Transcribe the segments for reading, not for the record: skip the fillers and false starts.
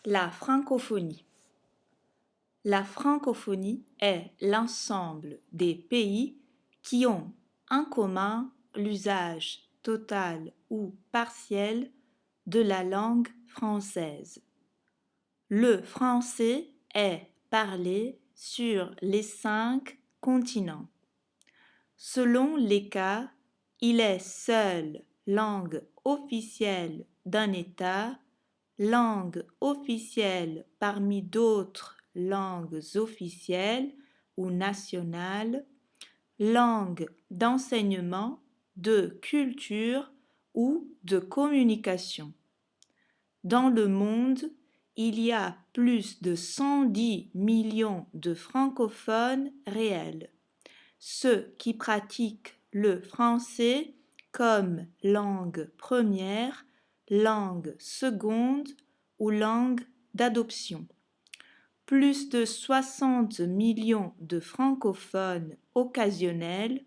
La francophonie. La francophonie est l'ensemble des pays qui ont en commun l'usage total ou partiel de la langue française. Le français est parlé sur les 5 continents. Selon les cas, il est seule langue officielle d'un État, langue officielle parmi d'autres langues officielles ou nationales, langue d'enseignement, de culture ou de communication. Dans le monde, il y a plus de 110 millions de francophones réels, ceux qui pratiquent le français comme langue première, langue seconde ou langue d'adoption. Plus de 60 millions de francophones occasionnels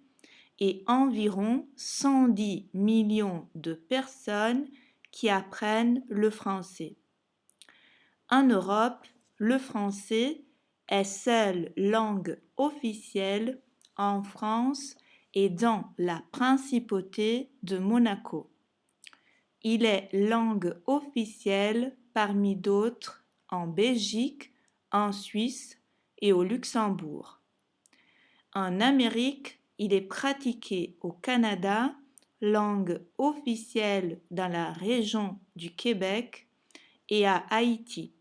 et environ 110 millions de personnes qui apprennent le français. En Europe, le français est seule langue officielle en France et dans la principauté de Monaco. Il est langue officielle parmi d'autres en Belgique, en Suisse et au Luxembourg. En Amérique, il est pratiqué au Canada, langue officielle dans la région du Québec et à Haïti.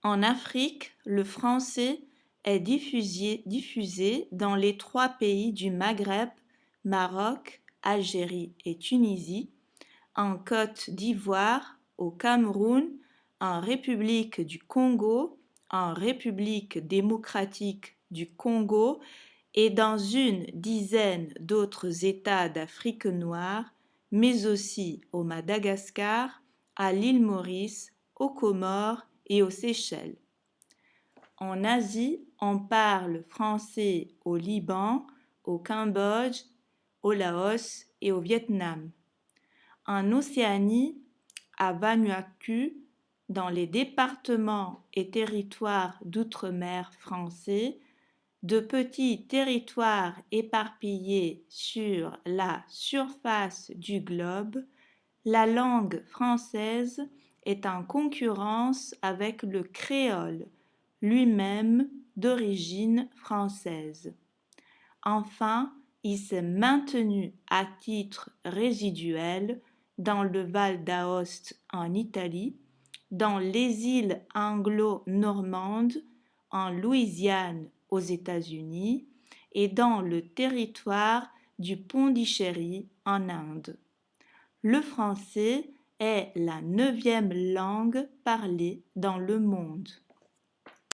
En Afrique, le français est diffusé dans les 3 pays du Maghreb, Maroc, Algérie et Tunisie, en Côte d'Ivoire, au Cameroun, en République du Congo, en République démocratique du Congo et dans une dizaine d'autres États d'Afrique noire, mais aussi au Madagascar, à l'île Maurice, aux Comores et aux Seychelles. En Asie, on parle français au Liban, au Cambodge, au Laos et au Vietnam. En Océanie, à Vanuatu, dans les départements et territoires d'outre-mer français, de petits territoires éparpillés sur la surface du globe, la langue française est en concurrence avec le créole, lui-même d'origine française. Enfin, il s'est maintenu à titre résiduel dans le Val d'Aoste en Italie, dans les îles anglo-normandes, en Louisiane aux États-Unis et dans le territoire du Pondichéry en Inde. Le français est la 9e langue parlée dans le monde.